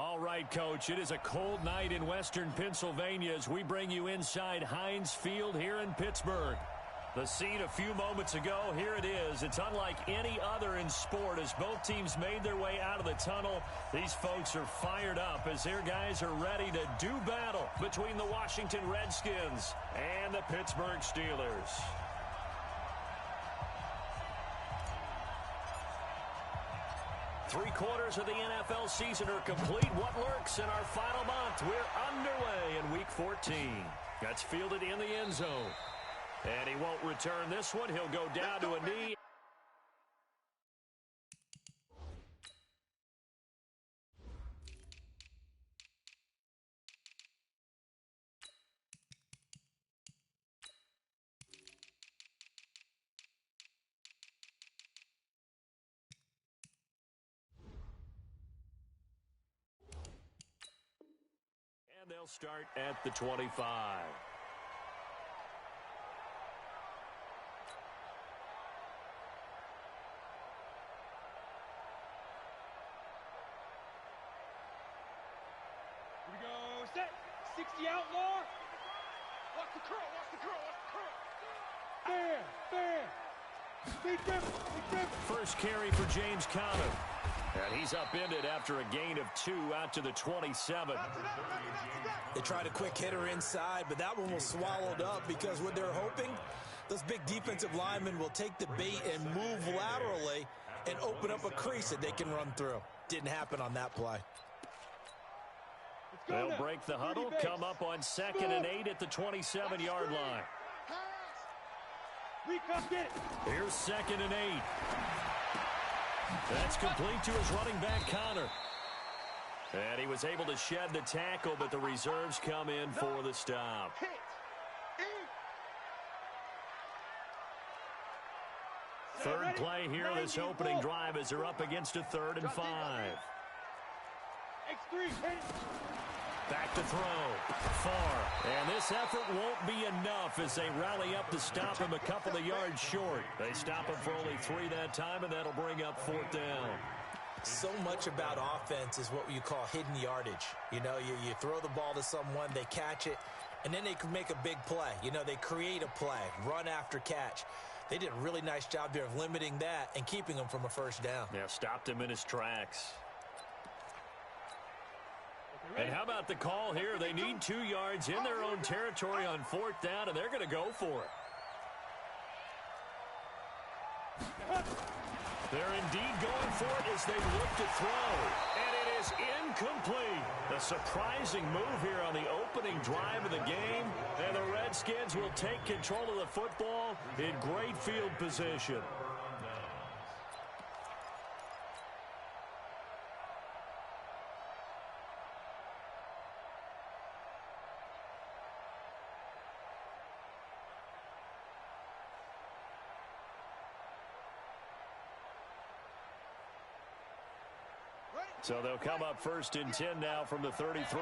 All right, Coach, it is a cold night in western Pennsylvania as we bring you inside Heinz Field here in Pittsburgh. The scene a few moments ago, here it is. It's unlike any other in sport as both teams made their way out of the tunnel. These folks are fired up as their guys are ready to do battle between the Washington Redskins and the Pittsburgh Steelers. Three-quarters of the NFL season are complete. What lurks in our final month? We're underway in Week 14. That's fielded in the end zone. And he won't return this one. He'll go down to a knee. And they'll start at the 25. Here we go, set, 60 outlaw. Watch the curl, watch the curl, watch the curl. Fair. Big rip. First carry for James Conner. And he's upended after a gain of 2 out to the 27. They tried a quick hitter inside, but that one was swallowed up because what they're hoping, those big defensive linemen will take the bait and move laterally and open up a crease that they can run through. Didn't happen on that play. They'll break the huddle, come up on 2nd and 8 at the 27-yard line. Here's 2nd and 8. That's complete to his running back, Conner. And he was able to shed the tackle, but the reserves come in for the stop. Third play here, this opening drive as they're up against a 3rd and 5. Back to throw. Far. And this effort won't be enough as they rally up to stop him a couple of yards short. They stop him for only 3 that time, and that'll bring up 4th down. So much about offense is what you call hidden yardage. You know, you throw the ball to someone, they catch it, and then they can make a big play. You know, they create a play, run after catch. They did a really nice job there of limiting that and keeping him from a first down. Yeah, stopped him in his tracks. And how about the call here? They need 2 yards in their own territory on 4th down, and they're going to go for it. They're indeed going for it as they look to throw. And it is incomplete. A surprising move here on the opening drive of the game. And the Redskins will take control of the football in great field position. So they'll come up 1st and 10 now from the 33.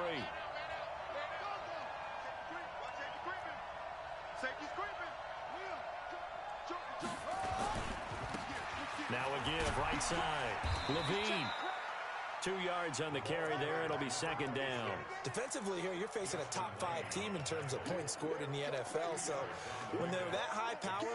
Now again, right side. Levine. 2 yards on the carry there. It'll be 2nd down. Defensively here, you're facing a top 5 team in terms of points scored in the NFL. So when they're that high power,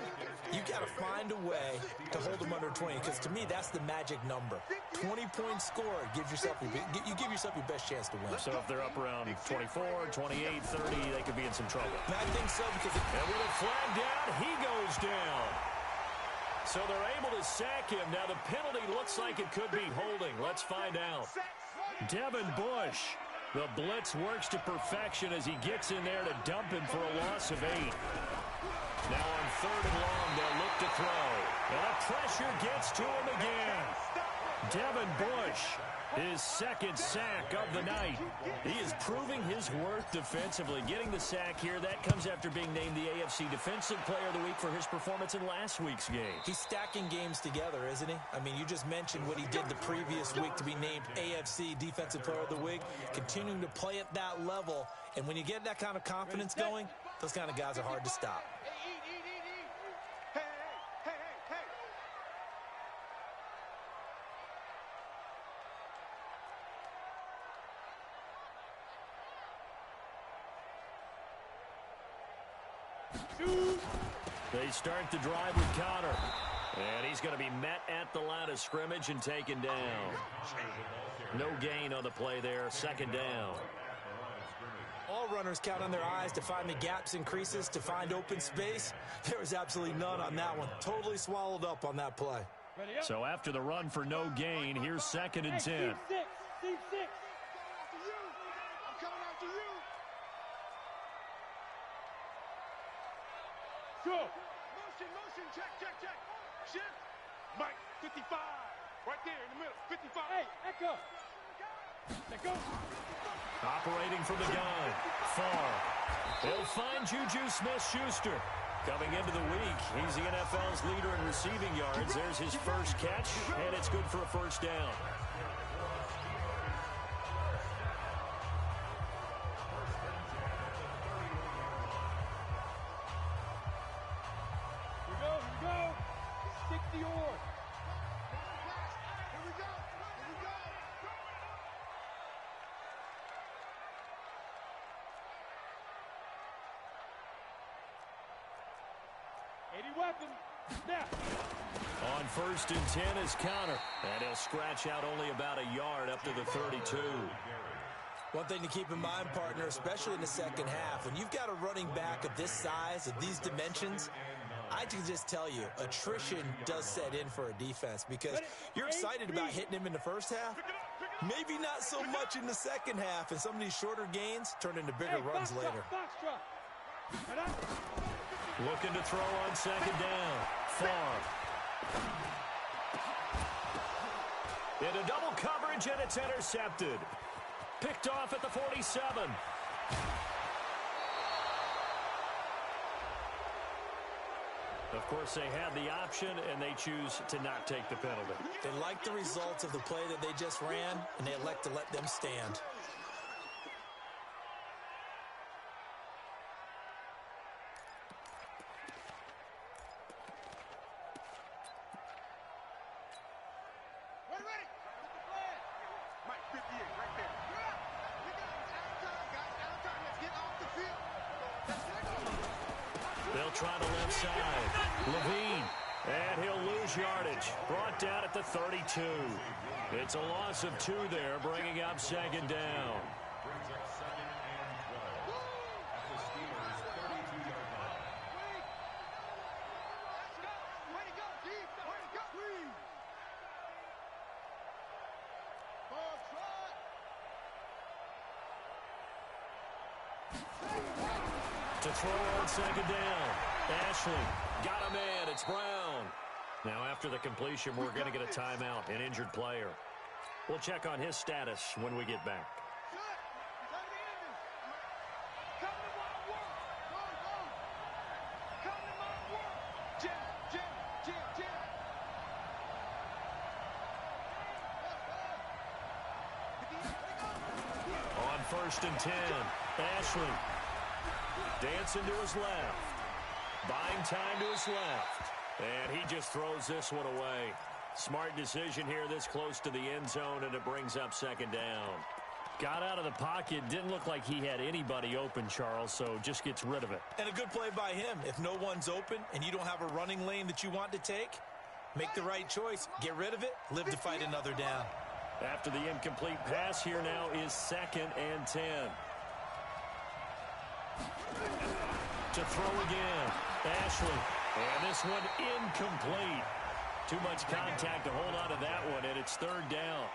you got to find a way to hold them under 20. Because to me, that's the magic number. 20 points scored gives yourself you give yourself your best chance to win. So if they're up around 24, 28, 30, they could be in some trouble. And I think so because and with a flag down, he goes down. So they're able to sack him. Now the penalty looks like it could be holding. Let's find out. Devin Bush. The blitz works to perfection as he gets in there to dump him for a loss of 8. Now on 3rd and long, they'll look to throw. And the pressure gets to him again. Devin Bush, his 2nd sack of the night. He is proving his worth defensively. Getting the sack here, that comes after being named the AFC Defensive Player of the Week for his performance in last week's game. He's stacking games together, isn't he? I mean, you just mentioned what he did the previous week to be named AFC Defensive Player of the Week, continuing to play at that level. And when you get that kind of confidence going, those kind of guys are hard to stop. They start the drive with Connor. And he's going to be met at the line of scrimmage and taken down. No gain on the play there. Second down. All runners count on their eyes to find the gaps and creases, to find open space. There was absolutely none on that one. Totally swallowed up on that play. So after the run for no gain, here's 2nd and 10. Go. Motion, check. Shift. Mike, 55. Right there in the middle, 55. Hey, Echo. Let go. Operating from the gun. Far. They'll find Juju Smith-Schuster. Coming into the week, he's the NFL's leader in receiving yards. There's his first catch, and it's good for a first down. Here we go. Stick the oar. Here we go. Weapon. Snap. On 1st and 10 is Connor. And he'll scratch out only about a yard up to the 32. One thing to keep in mind, partner, especially in the second half, when you've got a running back of this size, of these dimensions, I can just tell you, attrition does set in for a defense because you're excited about hitting him in the first half. Maybe not so much in the second half, and some of these shorter gains turn into bigger runs later. Looking to throw on 2nd down. Far. Into double coverage, and it's intercepted. Picked off at the 47. Of course, they had the option, and they choose to not take the penalty. They like the results of the play that they just ran, and they elect to let them stand. They'll try the left side. Levine. And he'll lose yardage. Brought down at the 32. It's a loss of 2 there, bringing up 2nd down. To throw on 2nd down. Ashley got a man. It's Brown. Now after the completion, we're going to get a timeout, an injured player. We'll check on his status when we get back. On 1st and 10, Ashley dancing to his left. Buying time to his left. And he just throws this one away. Smart decision here this close to the end zone, and it brings up 2nd down. Got out of the pocket. Didn't look like he had anybody open, Charles, so just gets rid of it. And a good play by him. If no one's open and you don't have a running lane that you want to take, make the right choice. Get rid of it. Live to fight another down. After the incomplete pass, here now is 2nd and 10. To throw again. Ashley. And this one incomplete. Too much contact to hold on to that one, and it's 3rd down.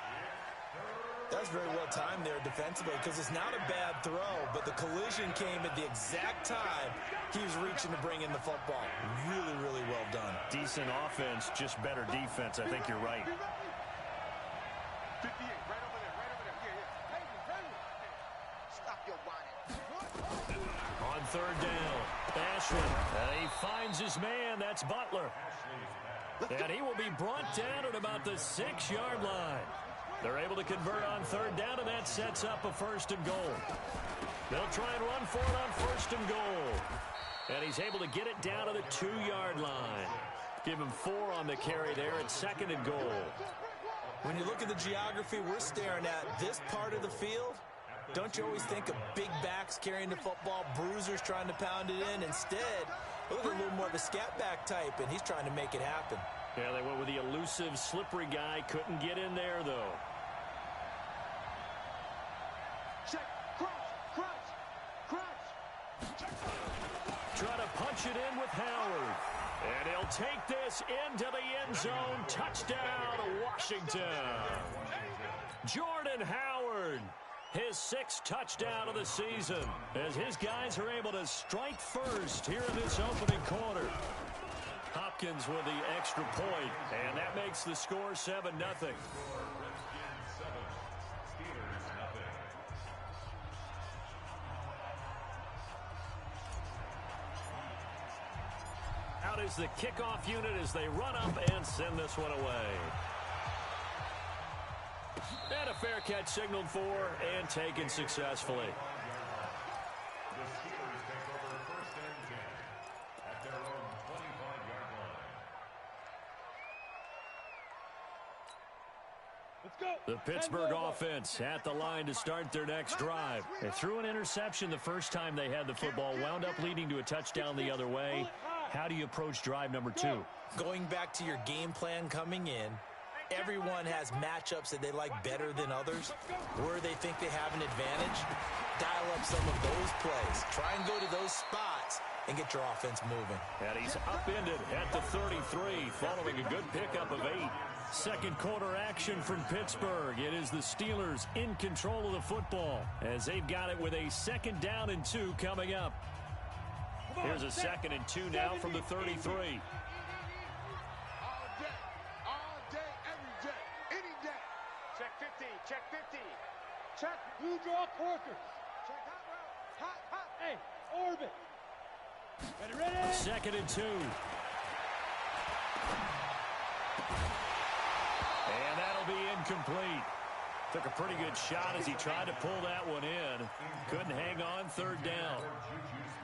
That's very well timed there defensively because it's not a bad throw, but the collision came at the exact time he was reaching to bring in the football. Really, really well done. Decent offense, just better defense. I think you're right. 58, right over there. Stop your whining. On 3rd down, Ashley. He finds his man. That's Butler. And he will be brought down at about the 6-yard line. They're able to convert on 3rd down, and that sets up a 1st and goal. They'll try and run for it on 1st and goal. And he's able to get it down to the 2-yard line. Give him 4 on the carry there at 2nd and goal. When you look at the geography we're staring at, this part of the field, don't you always think of big backs carrying the football, bruisers trying to pound it in. Instead, look at a little more of a scat back type, and he's trying to make it happen. Yeah, they went with the elusive, slippery guy. Couldn't get in there, though. Check, crouch. Check. Try to punch it in with Howard. And he'll take this into the end zone. Touchdown, Washington. Jordan Howard, his 6th touchdown of the season, as his guys are able to strike first here in this opening quarter. Hopkins with the extra point, and that makes the score 7-0. Out is the kickoff unit as they run up and send this one away. And a fair catch signaled for and taken successfully. The Steelers take over 1st and 10 at their own 25-yard line. Let's go. The Pittsburgh offense at the line to start their next drive. They threw an interception the first time they had the football, wound up leading to a touchdown the other way. How do you approach drive number 2? Going back to your game plan coming in, everyone has matchups that they like better than others, where they think they have an advantage. Dial up some of those plays. Try and go to those spots and get your offense moving. And he's upended at the 33, following a good pickup of 8. Second quarter action from Pittsburgh. It is the Steelers in control of the football as they've got it with a 2nd down and 2 coming up. Here's a 2nd and 2 now from the 33. All day, every day, any day. Check 50, check 50. Check. You draw quarters. Check hot route. Hot. Hey, orbit. Ready. 2nd and 2. And that'll be incomplete. Took a pretty good shot as he tried to pull that one in. Couldn't hang on, 3rd down.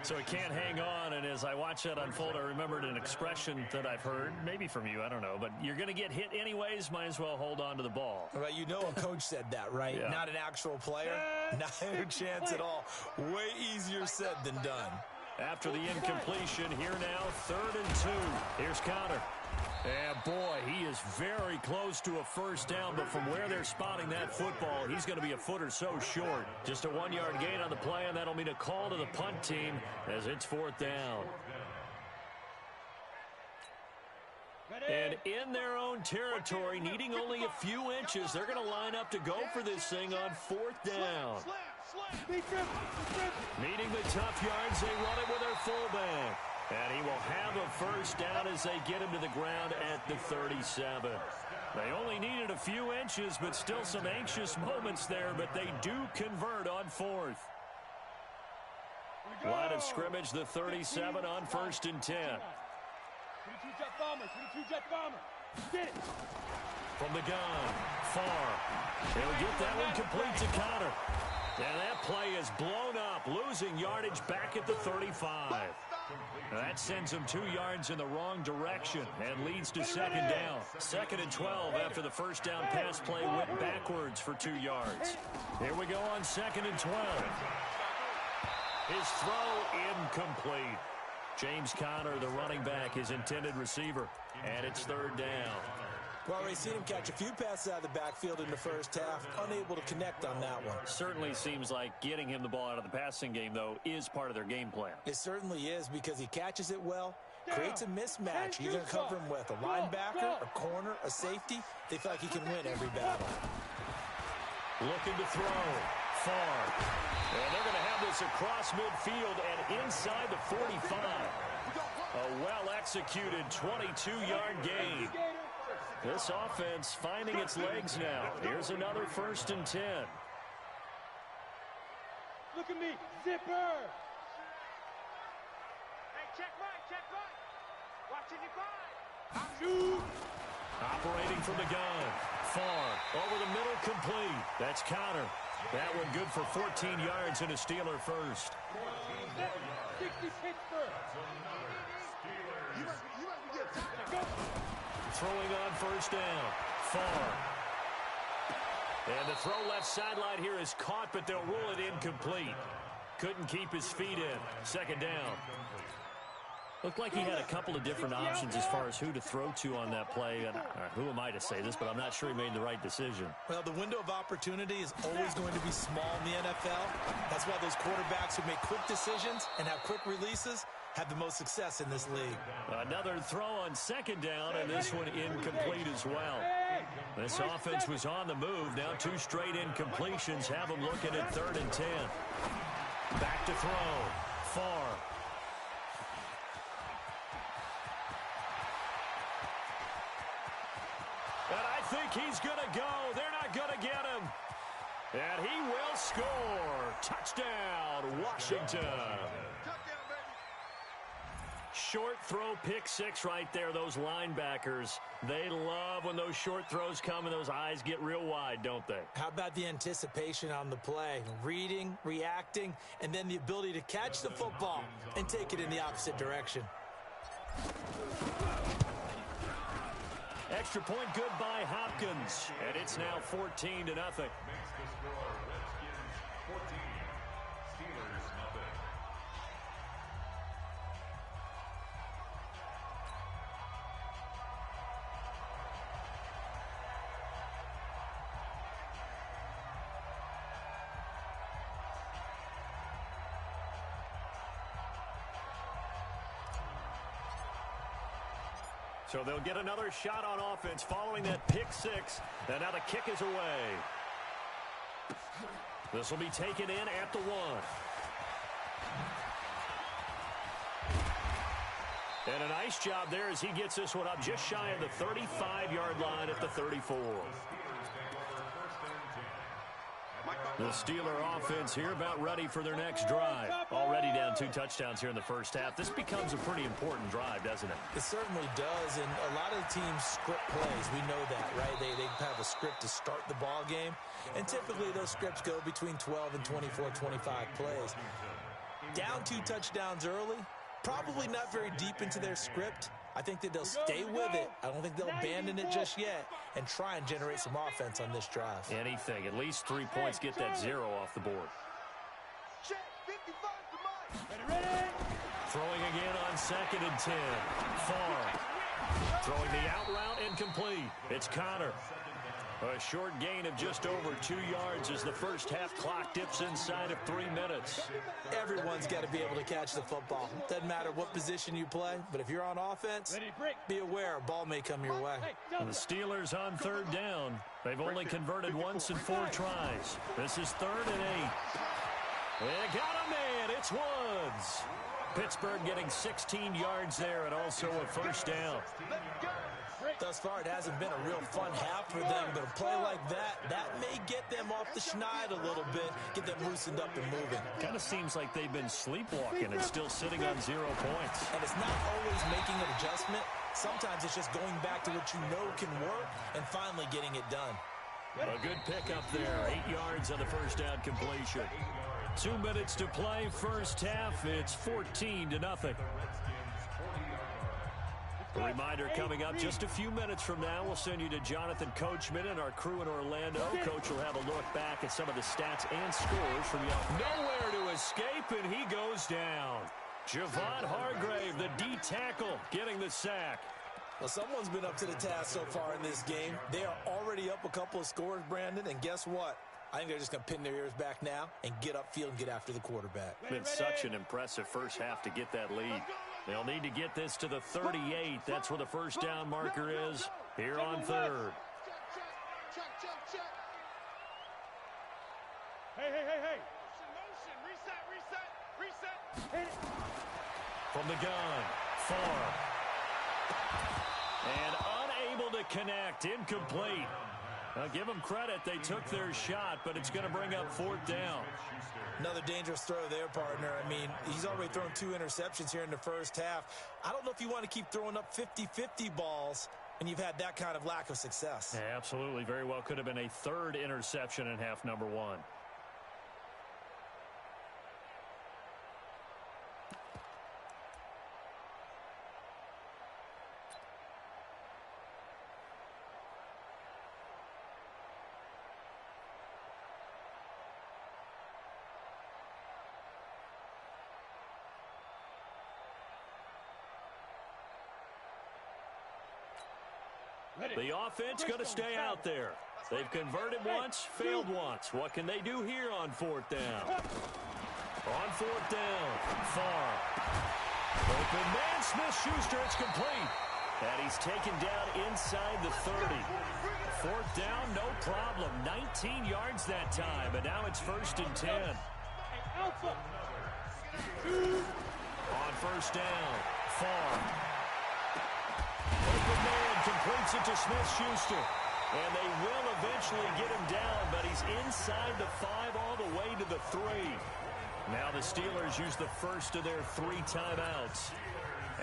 So he can't hang on, and as I watched that unfold, I remembered an expression that I've heard, maybe from you, I don't know, but you're going to get hit anyways, might as well hold on to the ball. Well, you know a coach said that, right? Yeah. Not an actual player. Not a chance at all. Way easier said than done. After the incompletion, here now, 3rd and 2. Here's Connor. And boy, he is very close to a 1st down, but from where they're spotting that football, he's going to be a foot or so short. Just a 1-yard gain on the play, and that'll mean a call to the punt team as it's 4th down. And in their own territory, needing only a few inches, they're going to line up to go for this thing on 4th down. Needing the tough yards, they run it with their fullback. And he will have a 1st down as they get him to the ground at the 37. They only needed a few inches, but still some anxious moments there, but they do convert on 4th. Line of scrimmage, the 37 on 1st and 10. 22 jet bomber, 22 jet bomber. Get it. From the gun, far. They'll get that one complete to Connor. And that play is blown up, losing yardage back at the 35. That sends him 2 yards in the wrong direction and leads to 2nd down. 2nd and 12 after the 1st down pass play went backwards for 2 yards. Here we go on 2nd and 12. His throw incomplete. James Conner, the running back, his intended receiver. And it's 3rd down. Well, we've seen him catch a few passes out of the backfield in the 1st half, unable to connect on that one. Certainly seems like getting him the ball out of the passing game, though, is part of their game plan. It certainly is because he catches it well, creates a mismatch. You're going to cover him with a linebacker, a corner, a safety. They feel like he can win every battle. Looking to throw. Far. And they're going to have this across midfield and inside the 45. A well-executed 22-yard gain. This offense finding its legs now. Here's another 1st and 10. Look at me, zipper. Hey, check right. Watching you five. Shoot. Operating from the gun. Far. Over the middle, complete. That's Connor. That one good for 14 yards and a Steeler 1st. 60 Pittsburgh. Throwing on 1st down. Far. And the throw left sideline here is caught, but they'll rule it incomplete. Couldn't keep his feet in. Second down. Looked like he had a couple of different options as far as who to throw to on that play. And who am I to say this, but I'm not sure he made the right decision. Well, the window of opportunity is always going to be small in the NFL. That's why those quarterbacks who make quick decisions and have quick releases have the most success in this league. Another throw on second down, and this one incomplete as well. This offense was on the move. Now 2 straight incompletions have them looking at 3rd and 10. Back to throw. Far. And I think he's going to go. They're not going to get him. And he will score. Touchdown, Washington. Short throw, pick 6 right there. Those linebackers, they love when those short throws come and those eyes get real wide, don't they? How about the anticipation on the play? Reading, reacting, and then the ability to catch the football and take it in the opposite direction. Extra point good by Hopkins, and it's now 14-0. Makes the score Redskins 14, Steelers nothing. So they'll get another shot on offense following that pick 6. And now the kick is away. This will be taken in at the 1. And a nice job there as he gets this one up just shy of the 35-yard line at the 34. The Steeler offense here about ready for their next drive. Already down 2 touchdowns here in the first half. This becomes a pretty important drive, doesn't it? It certainly does, and a lot of teams script plays. We know that, right? They have a script to start the ball game, and typically those scripts go between 12 and 24, 25 plays. Down 2 touchdowns early, probably not very deep into their script. I think that they'll stay with it. I don't think they'll abandon it just yet and try and generate some offense on this drive. Anything. At least 3 points, get that 0 off the board. Throwing again on 2nd and 10. Far. Throwing the out route incomplete. It's Connor. A short gain of just over 2 yards as the first half clock dips inside of 3 minutes. Everyone's got to be able to catch the football. Doesn't matter what position you play, but if you're on offense, be aware a ball may come your way. The Steelers on 3rd down. They've only converted once in 4 tries. This is 3rd and 8. They got a man. It's Woods. Pittsburgh getting 16 yards there and also a first down. Thus far, it hasn't been a real fun half for them, but a play like that may get them off the schneid a little bit, get them loosened up and moving. Kind of seems like they've been sleepwalking and still sitting on 0 points. And it's not always making an adjustment. Sometimes it's just going back to what you know can work and finally getting it done. A good pickup there. 8 yards on the first down completion. 2 minutes to play first half. It's 14-0. A reminder coming up just a few minutes from now, we'll send you to Jonathan Coachman and our crew in Orlando. Coach will have a look back at some of the stats and scores from nowhere to escape, and he goes down. Javon Hargrave, the D tackle, getting the sack. Well, someone's been up to the task so far in this game. They are already up a couple of scores, Brandon, and guess what? I think they're just going to pin their ears back now and get upfield and get after the quarterback. Been such an impressive first half to get that lead. They'll need to get this to the 38. That's where the first down marker is here on 3rd. Hey. Reset. From the gun, far. And unable to connect, incomplete. Now, give them credit. They took their shot, but it's going to bring up 4th down. Another dangerous throw there, partner. I mean, he's already thrown 2 interceptions here in the first half. I don't know if you want to keep throwing up 50-50 balls when you've had that kind of lack of success. Yeah, absolutely. Very well could have been a 3rd interception in half number 1. The offense going to stay out there. They've converted once, failed once. What can they do here on fourth down? On fourth down, far. Open man, Smith-Schuster, it's complete. And he's taken down inside the 30. Fourth down, no problem. 19 yards that time, and now it's 1st and 10. On first down, far. Open man completes it to Smith-Schuster. And they will eventually get him down, but he's inside the 5 all the way to the 3. Now the Steelers use the first of their 3 timeouts.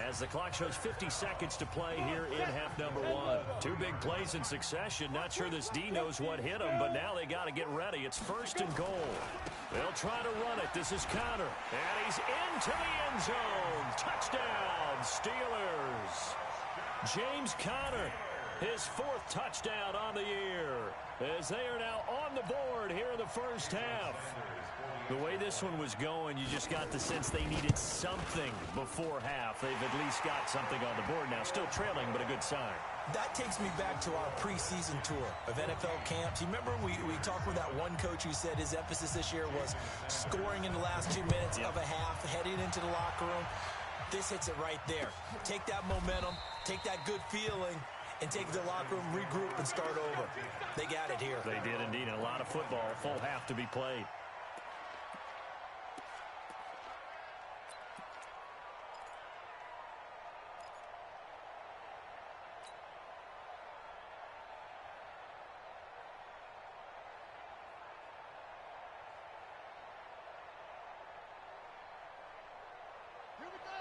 As the clock shows 50 seconds to play here in half number 1. 2 big plays in succession. Not sure this D knows what hit him, but now they got to get ready. It's 1st and goal. They'll try to run it. This is Conner. And he's into the end zone. Touchdown, Steelers. James Conner, his 4th touchdown on the year, as they are now on the board here in the first half. The way this one was going, you just got the sense they needed something before half. They've at least got something on the board now. Still trailing, but a good sign. That takes me back to our preseason tour of NFL camps. You remember we talked with that one coach who said his emphasis this year was scoring in the last 2 minutes of a half, heading into the locker room. This hits it right there. Take that momentum, take that good feeling, and take the locker room, regroup, and start over. They got it here. They did indeed. A lot of football, full half to be played.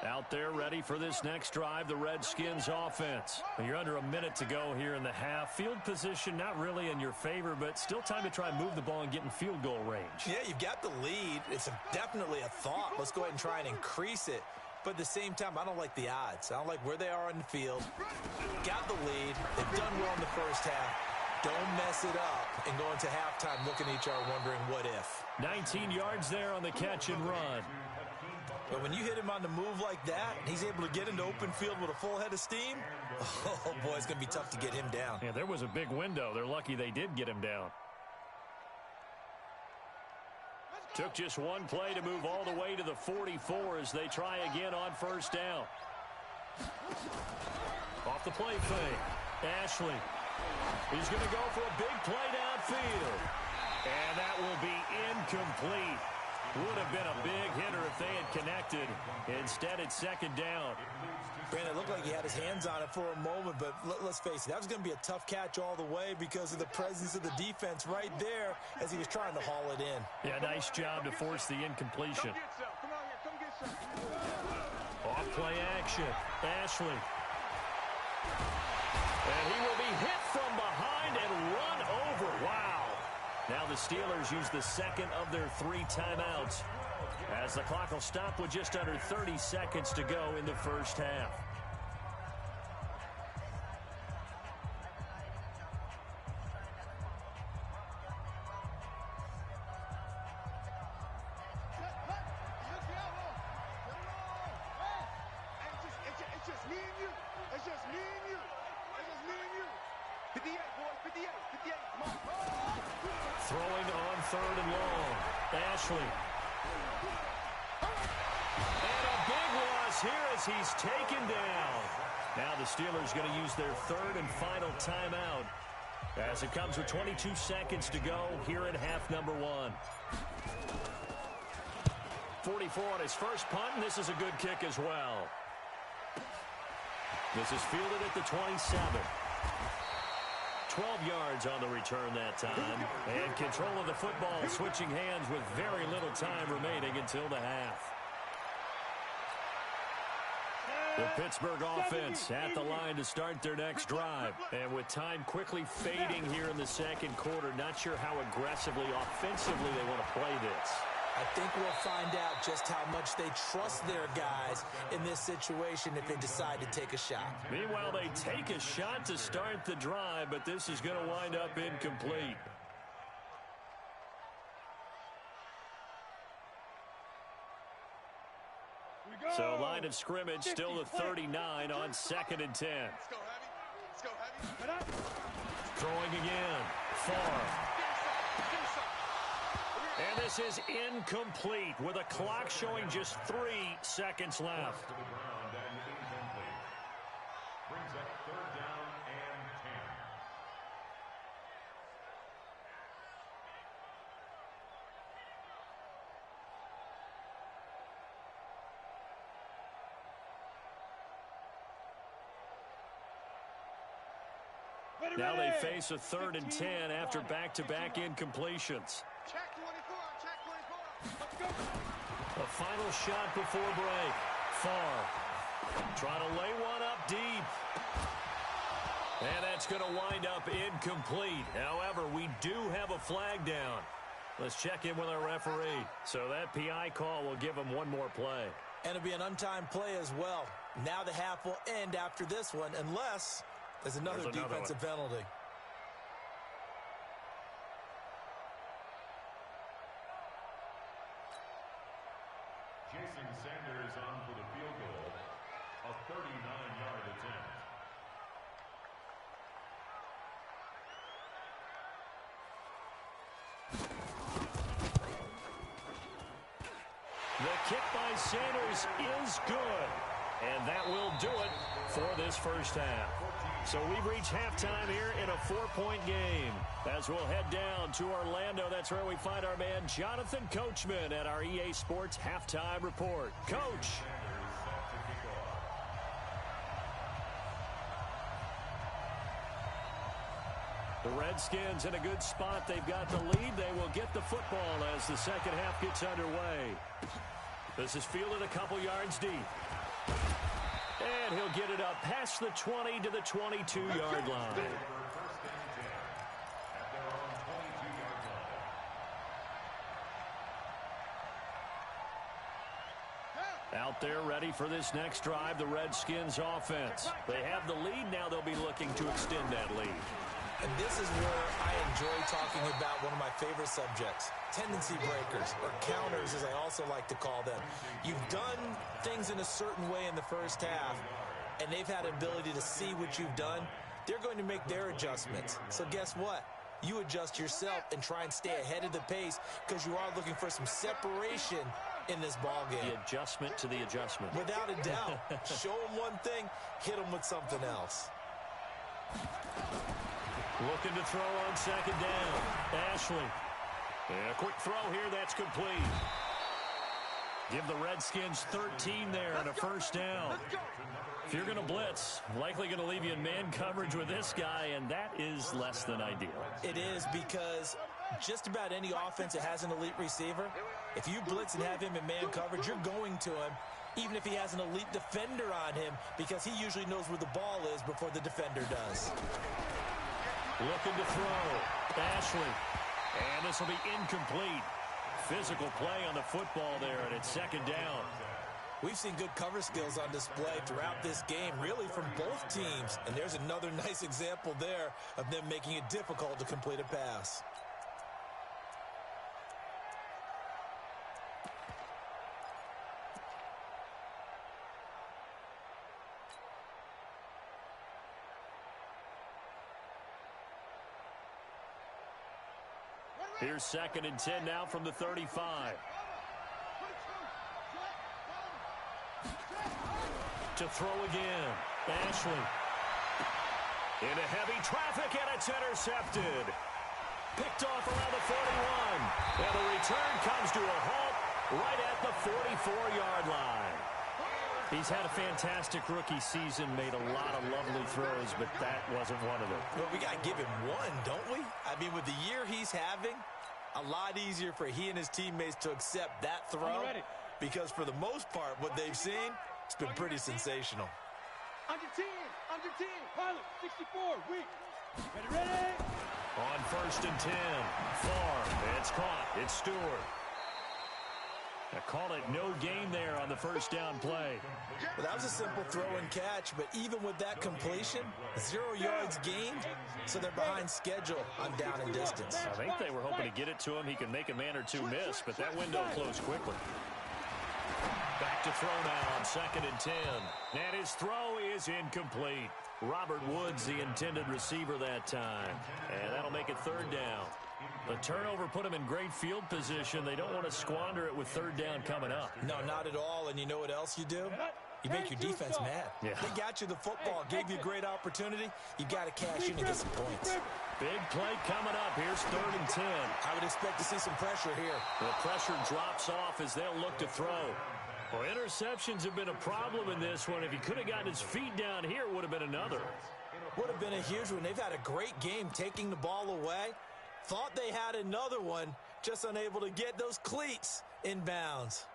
Out there ready for this next drive, the Redskins offense. You're under a minute to go here in the half. Field position not really in your favor, but still time to try and move the ball and get in field goal range. Yeah, you've got the lead. It's definitely a thought. Let's go ahead and try and increase it. But at the same time, I don't like the odds. I don't like where they are on the field. Got the lead. They've done well in the first half. Don't mess it up and go into halftime looking at each other wondering what if. 19 yards there on the catch and run. But when you hit him on the move like that, and he's able to get into open field with a full head of steam, oh, boy, it's going to be tough to get him down. Yeah, there was a big window. They're lucky they did get him down. Took just one play to move all the way to the 44 as they try again on first down. Off the play fake. Ashley. He's going to go for a big play downfield. And that will be incomplete. Would have been a big hitter if they had connected. Instead, it's 2nd down. Brandon, it looked like he had his hands on it for a moment, but let's face it, that was going to be a tough catch all the way because of the presence of the defense right there as he was trying to haul it in. Yeah, nice job to force the incompletion. Off play action. Ashley. And he will be hit from behind and run over. Wow. Now the Steelers use the 2nd of their 3 timeouts as the clock will stop with just under 30 seconds to go in the first half. It's just me and you. It's just me and you. It's just me and you. 58, boys. 58. 58. Come on. Throwing on 3rd and long. Ashley. And a big loss here as he's taken down. Now the Steelers going to use their 3rd and final timeout as it comes with 22 seconds to go here in half number 1. 44 on his first punt, and this is a good kick as well. This is fielded at the 27. 12 yards on the return that time. And control of the football switching hands with very little time remaining until the half. The Pittsburgh offense at the line to start their next drive. And with time quickly fading here in the 2nd quarter, not sure how aggressively, offensively they want to play this. I think we'll find out just how much they trust their guys in this situation if they decide to take a shot. Meanwhile, they take a shot to start the drive, but this is going to wind up incomplete. So line of scrimmage still the 39 on 2nd and 10. Throwing again. Far. And this is incomplete with a clock showing just 3 seconds left. To the ground and incomplete. Brings up third down and 10. Now they face a 3rd and 10 after back-to-back incompletions. Check 24, check 24. Let's go. A final shot before break. Far. Trying to lay one up deep. And that's going to wind up incomplete. However, we do have a flag down. Let's check in with our referee. So that PI call will give him one more play. And it'll be an untimed play as well. Now the half will end after this one, unless there's another defensive penalty. Jason Sanders on for the field goal. A 39-yard attempt. The kick by Sanders is good. And that will do it for this first half. So we've reached halftime here in a 4-point game. As we'll head down to Orlando, that's where we find our man Jonathan Coachman at our EA Sports Halftime Report. Coach. The Redskins in a good spot. They've got the lead. They will get the football as the second half gets underway. This is fielded a couple yards deep. And he'll get it up past the 20 to the 22-yard line. Out there ready for this next drive, the Redskins offense. They have the lead. Now they'll be looking to extend that lead. And this is where I enjoy talking about one of my favorite subjects, tendency breakers, or counters as I also like to call them. You've done things in a certain way in the first half, and they've had an ability to see what you've done. They're going to make their adjustments. So guess what? You adjust yourself and try and stay ahead of the pace because you are looking for some separation in this ball game. The adjustment to the adjustment. Without a doubt. Show them one thing, hit them with something else. Looking to throw on second down. Ashley. And a quick throw here. That's complete. Give the Redskins 13 there and a first down. If you're going to blitz, likely going to leave you in man coverage with this guy, and that is less than ideal. It is, because just about any offense that has an elite receiver, if you blitz and have him in man coverage, you're going to him, even if he has an elite defender on him, because he usually knows where the ball is before the defender does. Looking to throw. Ashley. And this will be incomplete. Physical play on the football there, and it's second down. We've seen good cover skills on display throughout this game, really from both teams. And there's another nice example there of them making it difficult to complete a pass. Here's second and 10 now from the 35. To throw again. Ashley. Into heavy traffic, and it's intercepted. Picked off around the 41. And the return comes to a halt right at the 44-yard line. He's had a fantastic rookie season, made a lot of lovely throws, but that wasn't one of them. Well, we got to give him one, don't we? I mean, with the year he's having, a lot easier for he and his teammates to accept that throw, because for the most part, what they've seen, it's been pretty sensational. Under 10, pilot, 64, weak. Ready? On first and 10, Farr, it's caught, it's Stewart. I call it no gain there on the first down play. Well, that was a simple throw and catch, but even with that completion, 0 yards gained, so they're behind schedule on down and distance. I think they were hoping to get it to him. He can make a man or two miss, but that window closed quickly. Back to throw now on 2nd and 10. And his throw is incomplete. Robert Woods, the intended receiver that time. And that'll make it 3rd down. The turnover put them in great field position. They don't want to squander it with 3rd down coming up. No, not at all. And you know what else you do? You make your defense mad. Yeah. They got you the football, gave you a great opportunity. You got to cash in and get some points. Big play coming up. Here's 3rd and 10. I would expect to see some pressure here. The pressure drops off as they'll look to throw. Well, interceptions have been a problem in this one. If he could have gotten his feet down here, it would have been another. Would have been a huge one. They've had a great game taking the ball away. Thought they had another one, just unable to get those cleats in bounds.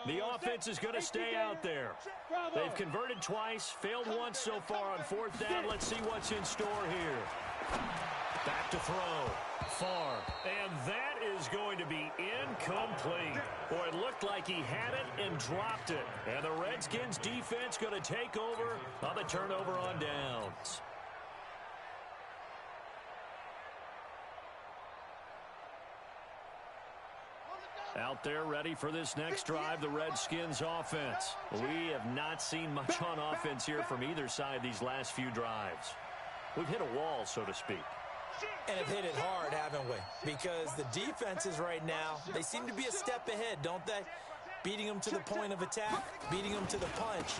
The offense is going to stay out there. They've converted twice, failed once so far on 4th down. Let's see what's in store here. Back to throw. Far. And that is going to be incomplete. Boy, it looked like he had it and dropped it. And the Redskins defense going to take over on the turnover on downs. Out there ready for this next drive, the Redskins offense. We have not seen much on offense here from either side these last few drives. We've hit a wall, so to speak. And have hit it hard, haven't we? Because the defenses right now, they seem to be a step ahead, don't they? Beating them to the point of attack, beating them to the punch.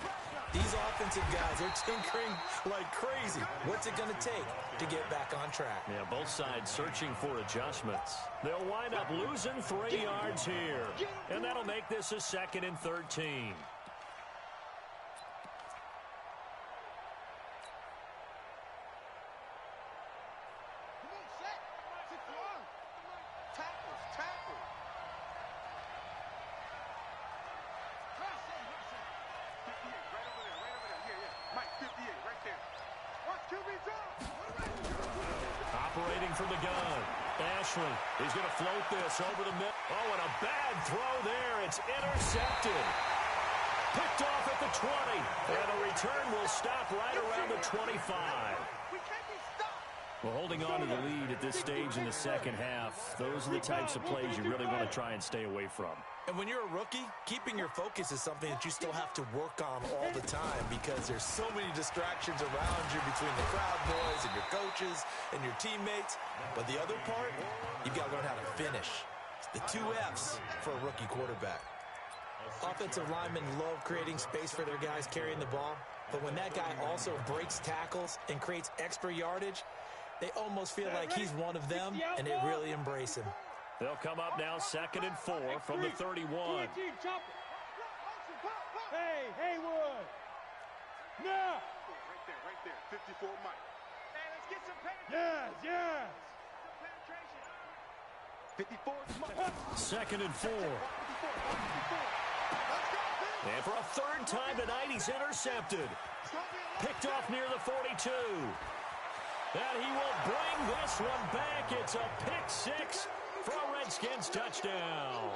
These offensive guys are tinkering like crazy. What's it going to take to get back on track? Yeah, both sides searching for adjustments. They'll wind up losing 3 yards here. And that'll make this a 2nd and 13. Operating from the gun. Ashley is going to float this over the middle. Oh, and a bad throw there. It's intercepted. Picked off at the 20. And the return will stop right around the 25. Well, holding on to the lead at this stage in the second half, those are the types of plays you really want to try and stay away from. And when you're a rookie, keeping your focus is something that you still have to work on all the time because there's so many distractions around you between the crowd noise and your coaches and your teammates. But the other part, you've got to learn how to finish. The 2 F's for a rookie quarterback. Offensive linemen love creating space for their guys carrying the ball. But when that guy also breaks tackles and creates extra yardage, they almost feel like he's one of them, and they really embrace him. They'll come up now 2nd and 4 from the 31. Hey, Haywood. Now. Right there. 54 Mike. Hey, let's get some penetration. Yes. 54 Mike. 2nd and 4. And for a 3rd time tonight, he's intercepted. Picked off near the 42. And he will bring this one back. It's a pick 6 for a Redskins touchdown.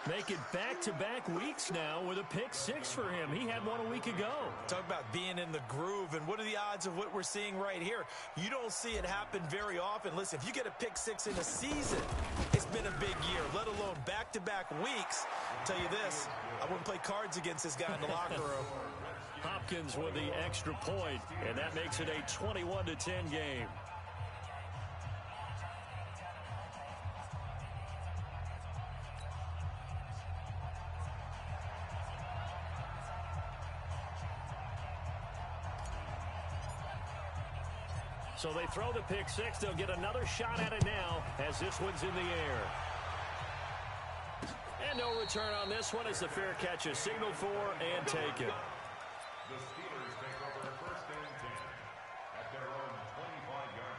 Make it back-to-back weeks now with a pick 6 for him. He had one a week ago. Talk about being in the groove, and what are the odds of what we're seeing right here? You don't see it happen very often. Listen, if you get a pick 6 in a season, it's been a big year, let alone back-to-back weeks. I'll tell you this, I wouldn't play cards against this guy in the locker room. Hopkins with the extra point, and that makes it a 21-10 game. So they throw the pick 6. They'll get another shot at it now as this one's in the air. And no return on this one as the fair catch is signaled for and taken. The Steelers take over 1st and 10 at their own 25-yard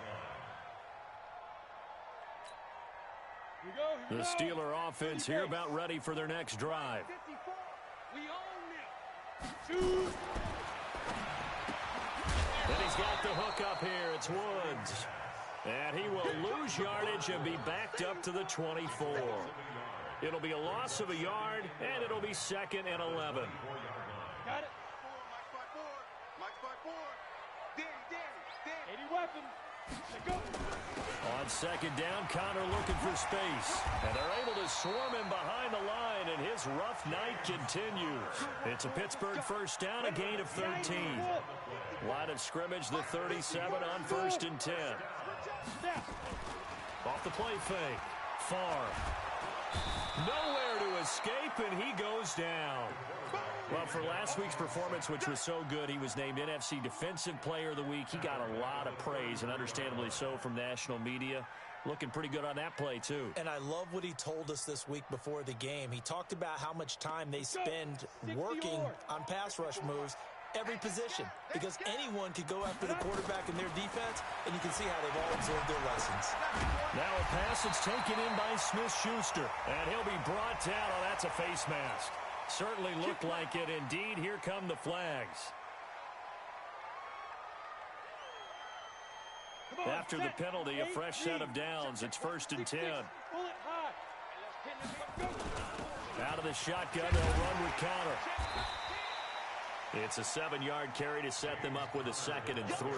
line. The Steeler offense here about ready for their next drive. We own it. And he's got the hook up here. It's Woods. And he will lose yardage and be backed up to the 24. It'll be a loss of a yard, and it'll be 2nd and 11. Got it. Mike's by 4. 80 weapons. On second down, Connor looking for space. And they're able to swarm him behind the line, and his rough night continues. It's a Pittsburgh first down, a gain of 13. Line of scrimmage, the 37 on 1st and 10. Off the play fake. Far. Nowhere to escape, and he goes down. Well, for last week's performance, which was so good, he was named NFC Defensive Player of the Week. He got a lot of praise, and understandably so, from national media. Looking pretty good on that play, too. And I love what he told us this week before the game. He talked about how much time they spend working on pass rush moves, every position, because anyone could go after the quarterback in their defense, and you can see how they've all absorbed their lessons. Now a pass that's taken in by Smith-Schuster, and he'll be brought down. Oh, that's a face mask. Certainly looked like it. Indeed, here come the flags. After the penalty, a fresh set of downs. It's 1st and 10. Out of the shotgun, they'll run with Connor. It's a 7-yard carry to set them up with a 2nd and 3.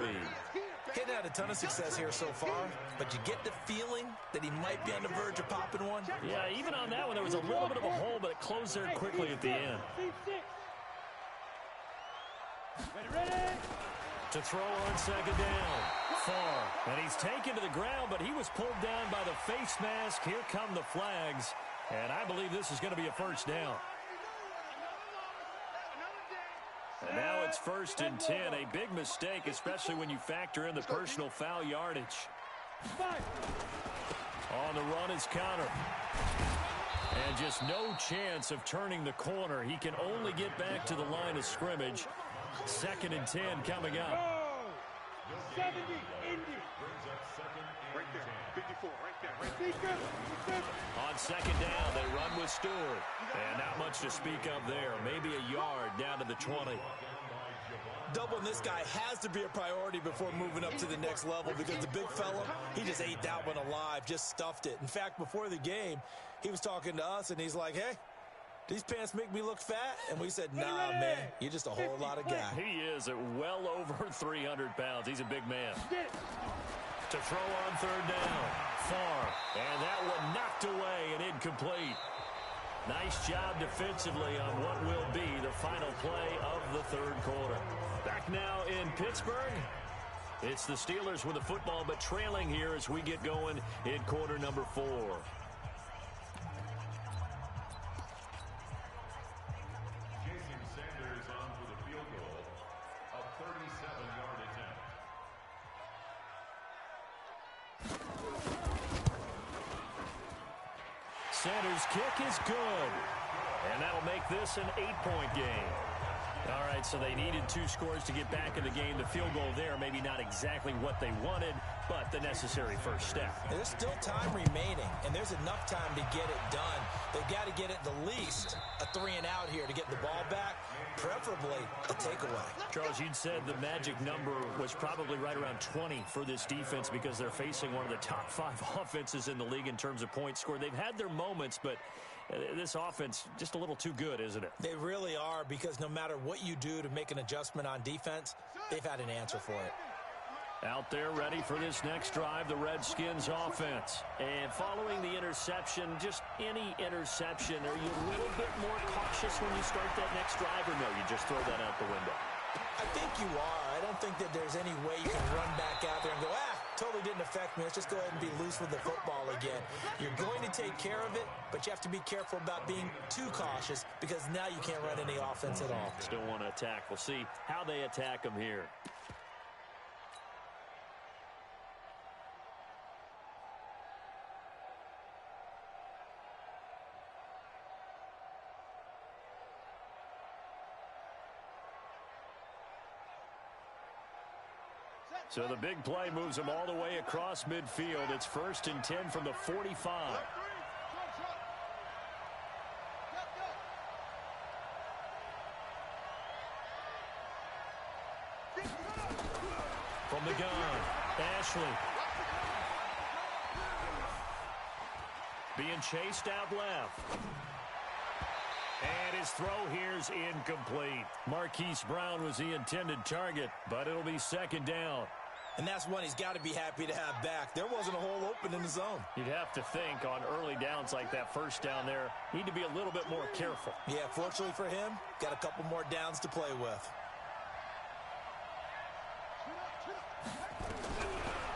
Hadn't had a ton of success here so far, but you get the feeling that he might be on the verge of popping one. Yeah, even on that one, there was a little bit of a hole, but it closed there quickly at the end. To throw on 2nd down. Far. And he's taken to the ground, but he was pulled down by the face mask. Here come the flags. And I believe this is going to be a 1st down. And now it's 1st and 10. A big mistake, especially when you factor in the personal foul yardage. On the run is Connor. And just no chance of turning the corner. He can only get back to the line of scrimmage. 2nd and 10 coming up. 70, Indy. Right there, 54, right there. On 2nd down, they run with Stewart. And not much to speak of there. Maybe a yard down to the 20. Doubling this guy has to be a priority before moving up to the next level, because the big fella, he just ate that one alive, just stuffed it. In fact, before the game, he was talking to us, and he's like, hey, these pants make me look fat? And we said, nah, man, you're just a whole lot of guy. He is at well over 300 pounds. He's a big man. To throw on 3rd down. Far. And that one knocked away and incomplete. Nice job defensively on what will be the final play of the 3rd quarter. Back now in Pittsburgh. It's the Steelers with the football, but trailing here as we get going in quarter number 4. Sanders' kick is good. And that'll make this an 8-point game. All right, so they needed 2 scores to get back in the game. The field goal there, maybe not exactly what they wanted, but the necessary first step. There's still time remaining, and there's enough time to get it done. They've got to get at the least a 3-and-out here to get the ball back, preferably a takeaway. Charles, you'd said the magic number was probably right around 20 for this defense because they're facing one of the top 5 offenses in the league in terms of points scored. They've had their moments, but this offense just a little too good, isn't it? They really are, because no matter what you do to make an adjustment on defense, they've had an answer for it. Out there ready for this next drive, the Redskins offense. And following the interception, just any interception, are you a little bit more cautious when you start that next drive, or no, you just throw that out the window? I think you are. I don't think that there's any way you can run back out there and go, totally didn't affect me. Let's just go ahead and be loose with the football again. You're going to take care of it, but you have to be careful about being too cautious, because now you can't run any offense at all. Still want to attack. We'll see how they attack them here. So the big play moves them all the way across midfield. It's 1st and 10 from the 45. From the gun, Ashley. Being chased out left. And his throw here's incomplete. Marquise Brown was the intended target, but it'll be 2nd down. And that's one he's got to be happy to have back. There wasn't a hole open in the zone. You'd have to think on early downs like that first down there, need to be a little bit more careful. Yeah, fortunately for him, got a couple more downs to play with.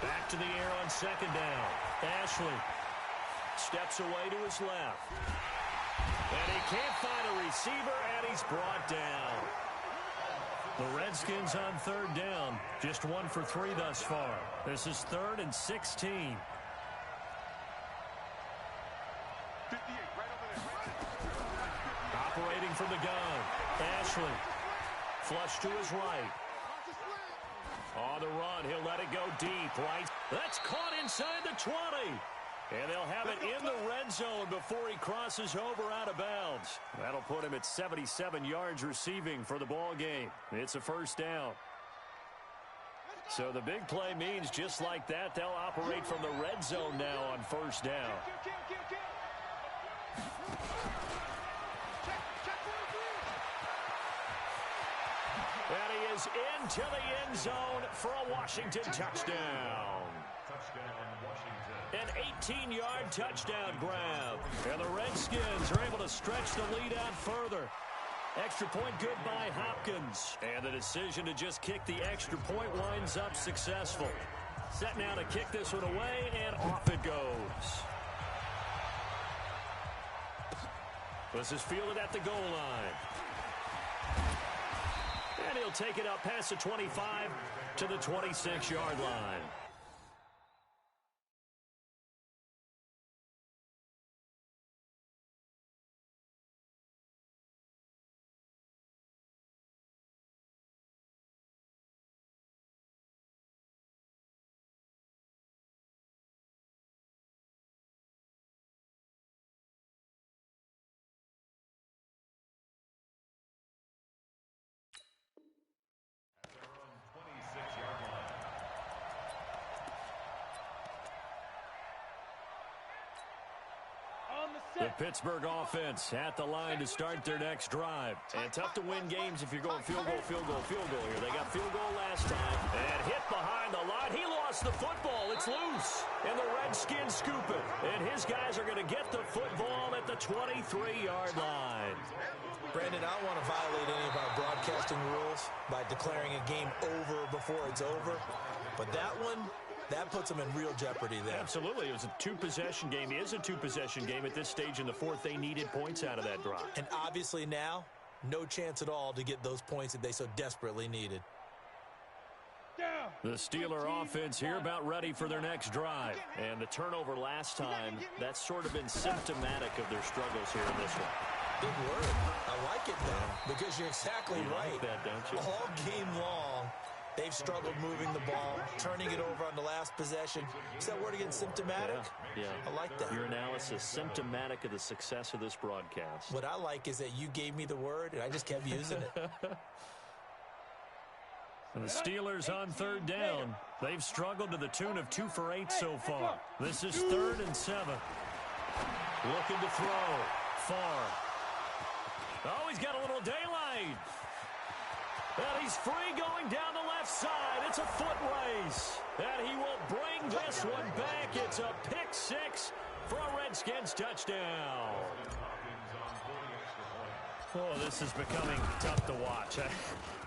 Back to the air on second down. Ashley steps away to his left. And he can't find a receiver, and he's brought down. The Redskins on third down. Just 1 for 3 thus far. This is 3rd and 16. Operating from the gun. Ashley. Flush to his right. On the run, he'll let it go deep. Right. That's caught inside the 20. And they'll have it in the red zone before he crosses over out of bounds. That'll put him at 77 yards receiving for the ball game. It's a first down. So the big play means just like that, they'll operate from the red zone now on first down. And he is into the end zone for a Washington touchdown. An 18-yard touchdown grab. And the Redskins are able to stretch the lead out further. Extra point good by Hopkins. And the decision to just kick the extra point winds up successful. Set now to kick this one away, and off it goes. This is fielded at the goal line. And he'll take it up past the 25 to the 26-yard line. The Pittsburgh offense at the line to start their next drive. And tough to win games if you're going field goal, field goal, field goal here. They got field goal last time. And hit behind the line. He lost the football. It's loose. And the Redskins scoop it. And his guys are going to get the football at the 23-yard line. Brandon, I don't want to violate any of our broadcasting rules by declaring a game over before it's over. But that one, that puts them in real jeopardy there. Absolutely. It was a two-possession game. It is a two-possession game at this stage in the fourth. They needed points out of that drive. And obviously now, no chance at all to get those points that they so desperately needed. The Steeler offense here about ready for their next drive. And the turnover last time, that's sort of been symptomatic of their struggles here in this one. Good word. I like it, though, because you're exactly right. Like that, don't you? All game long, they've struggled moving the ball, turning it over on the last possession. Is that word again, symptomatic? Yeah. I like that. Your analysis, symptomatic of the success of this broadcast. What I like is that you gave me the word, and I just kept using it. And the Steelers on third down. They've struggled to the tune of 2 for 8 so far. This is 3rd and 7. Looking to throw. Far. Oh, he's got a little daylight. And he's free going down the left side. It's a foot race. And he will bring this one back. It's a pick 6 for a Redskins touchdown. Oh, this is becoming tough to watch.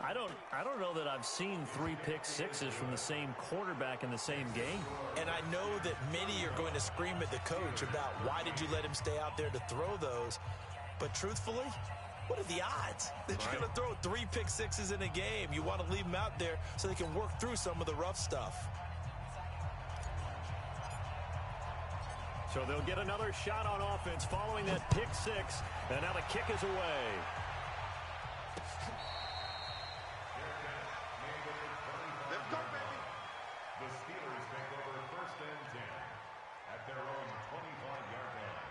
I don't know that I've seen 3 pick sixes from the same quarterback in the same game. And I know that many are going to scream at the coach about why did you let him stay out there to throw those. But truthfully, what are the odds that you're going to throw 3 pick sixes in a game? You want to leave them out there so they can work through some of the rough stuff. So they'll get another shot on offense following that pick 6. And now the kick is away. Let's go, baby. The Steelers take over 1st and 10 at their own 25-yard line.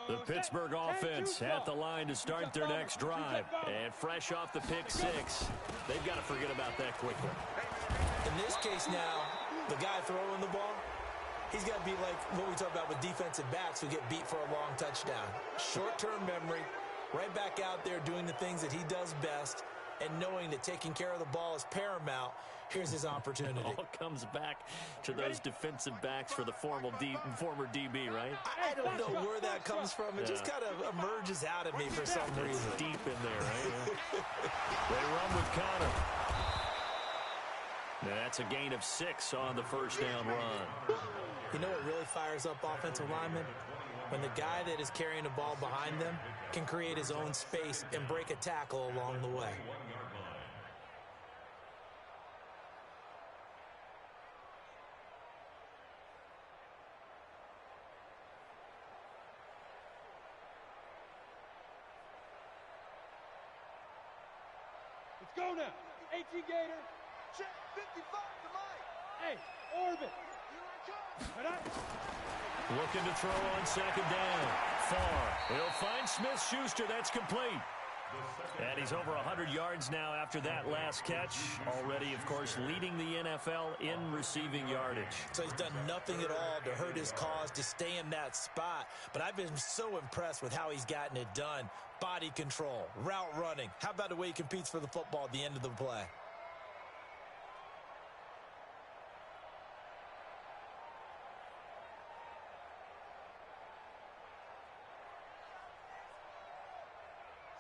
The Pittsburgh offense at the line to start their next drive. And fresh off the pick 6, they've got to forget about that quickly. In this case now, the guy throwing the ball, he's got to be like what we talk about with defensive backs who get beat for a long touchdown. Short-term memory, right back out there doing the things that he does best, and knowing that taking care of the ball is paramount, here's his opportunity. It all comes back to those defensive backs for the former DB, right? I don't know where that comes from. It just kind of emerges out of me for some reason. It's deep in there, right? They run with Connor. That's a gain of 6 on the first down run. You know what really fires up offensive linemen? When the guy that is carrying the ball behind them can create his own space and break a tackle along the way. Let's go now. 18 Gator. Check 55 to Mike. Hey, Orbit. Here I come. Looking to throw on second down. Far. He'll find Smith-Schuster. That's complete. And he's over 100 yards now after that last catch. Already, of course, leading the NFL in receiving yardage. So he's done nothing at all to hurt his cause, to stay in that spot. But I've been so impressed with how he's gotten it done. Body control, route running. How about the way he competes for the football at the end of the play?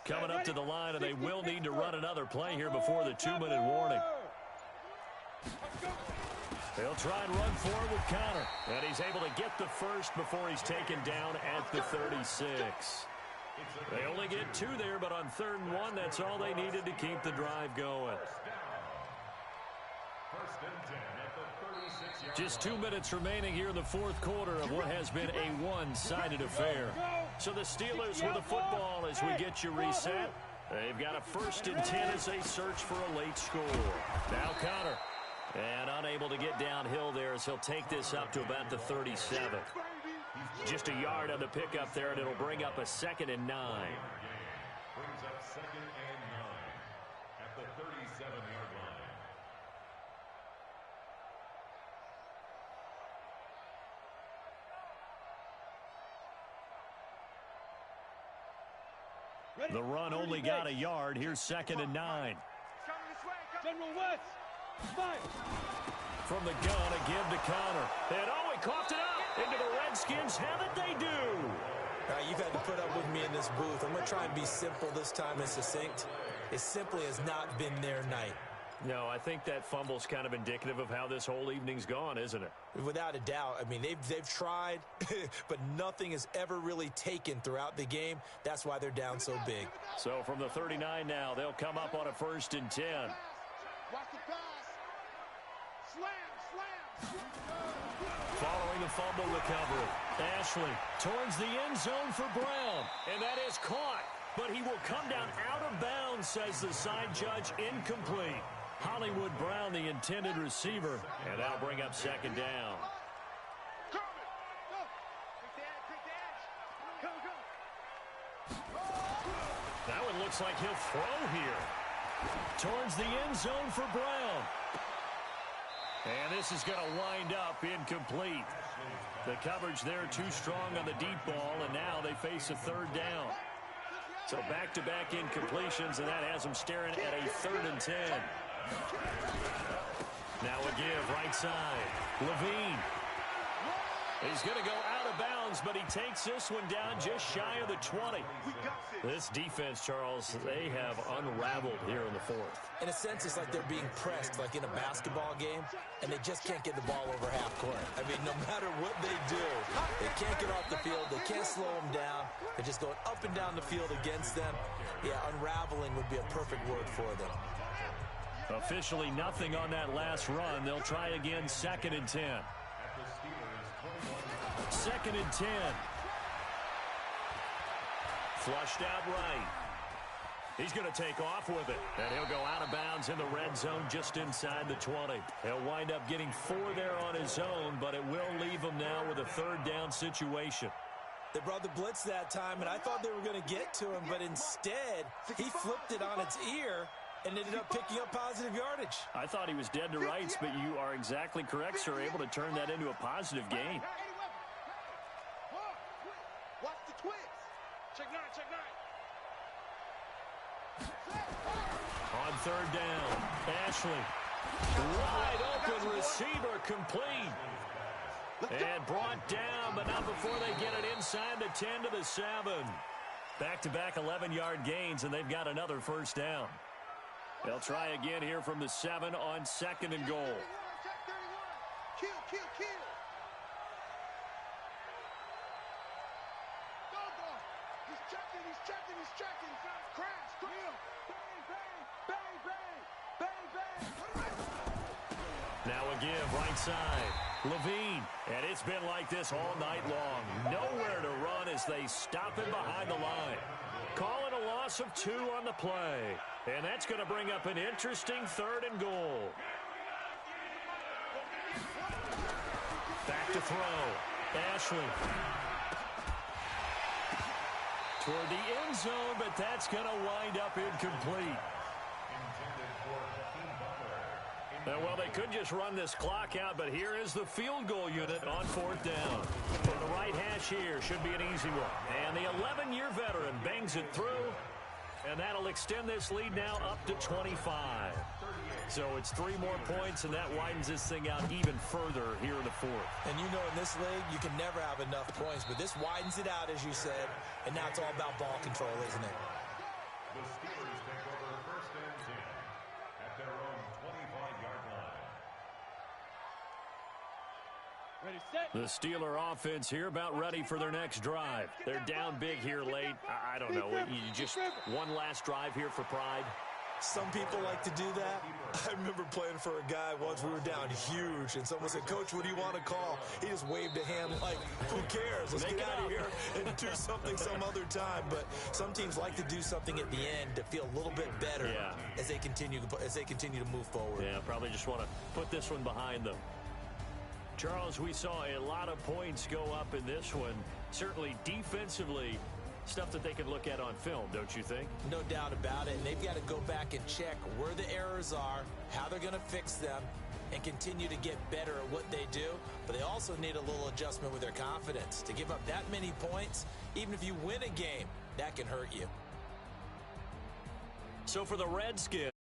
Coming up to the line, and they will need to run another play here before the 2-minute warning. They'll try and run forward with Connor. And he's able to get the first before he's taken down at the 36. They only get 2 there, but on 3rd and 1, that's all they needed to keep the drive going. Just 2 minutes remaining here in the 4th quarter of what has been a one-sided affair. So the Steelers with the football as we get you reset. They've got a 1st and 10 as they search for a late score. Now Connor. And unable to get downhill there as he'll take this up to about the 37. Just a yard on the pickup there, and it'll bring up a 2nd and 9. Brings up 2nd and 9 at the 37-yard line. The run only got a yard. Here's 2nd and 9. General West. Fight. From the gun, a give to Connor. And oh, he coughed it up. Into the Redskins. Have it they do. You've had to put up with me in this booth. I'm going to try and be simple this time and succinct. It simply has not been their night. No, I think that fumble's kind of indicative of how this whole evening's gone, isn't it? Without a doubt. I mean, they've tried, but nothing has ever really taken throughout the game. That's why they're down so big. So from the 39 now, they'll come up on a 1st and 10. Watch the pass. Slam. Following the fumble recovery, Ashley towards the end zone for Brown. And that is caught, but he will come down out of bounds, says the side judge, incomplete. Hollywood Brown, the intended receiver, and that'll bring up 2nd down. That one looks like he'll throw here. Towards the end zone for Brown. And this is going to wind up incomplete. The coverage there too strong on the deep ball, and now they face a 3rd down. So back-to-back incompletions, and that has them staring at a 3rd and 10. Now a give, right side. Levine. He's going to go out of bounds, but he takes this one down just shy of the 20. This defense, Charles, they have unraveled here in the 4th. In a sense, it's like they're being pressed, like in a basketball game, and they just can't get the ball over half court. I mean, no matter what they do, they can't get off the field. They can't slow them down. They're just going up and down the field against them. Yeah, unraveling would be a perfect word for them. Officially nothing on that last run. They'll try again, 2nd and 10. 2nd and 10. Flushed out right. He's going to take off with it. And he'll go out of bounds in the red zone just inside the 20. He'll wind up getting 4 there on his own, but it will leave him now with a 3rd down situation. They brought the blitz that time, and I thought they were going to get to him, but instead, he flipped it on its ear and ended up picking up positive yardage. I thought he was dead to rights, but you are exactly correct, sir. Able to turn that into a positive gain. Watch the twist. Check 9. On Ashley. Wide open receiver complete. And brought down, but not before they get it inside the 10 to the 7. Back-to-back 11-yard gains, and they've got another first down. They'll try again here from the 7 on 2nd and goal. Kill. He's checking. Crash. Bang. Now a give, right side. Levine. And it's been like this all night long. Nowhere to run as they stop him behind the line. Calling a loss of 2 on the play. And that's going to bring up an interesting 3rd and goal. Back to throw. Ashley. Toward the end zone, but that's going to wind up incomplete. Well, they could just run this clock out, but here is the field goal unit on 4th down. From the right hash here, should be an easy one. And the 11-year veteran bangs it through, and that'll extend this lead now up to 25. So it's 3 more points, and that widens this thing out even further here in the 4th. And you know, in this league, you can never have enough points, but this widens it out, as you said, and now it's all about ball control, isn't it? The Steelers take over 1st and 10 at their own 25-yard line. Ready, set. The Steeler offense here about ready for their next drive. They're down big here late. I don't know. You just one last drive here for pride. Some people like to do that. I remember playing for a guy once. We were down huge, and someone said, "Coach, what do you want to call?" He just waved a hand like, "Who cares? Let's get out of here and do something some other time." But some teams like to do something at the end to feel a little bit better as they continue to move forward. Yeah, probably just want to put this one behind them. Charles, we saw a lot of points go up in this one. Certainly defensively, stuff that they can look at on film, don't you think? No doubt about it. And they've got to go back and check where the errors are, how they're going to fix them, and continue to get better at what they do. But they also need a little adjustment with their confidence. To give up that many points, even if you win a game, that can hurt you. So for the Redskins,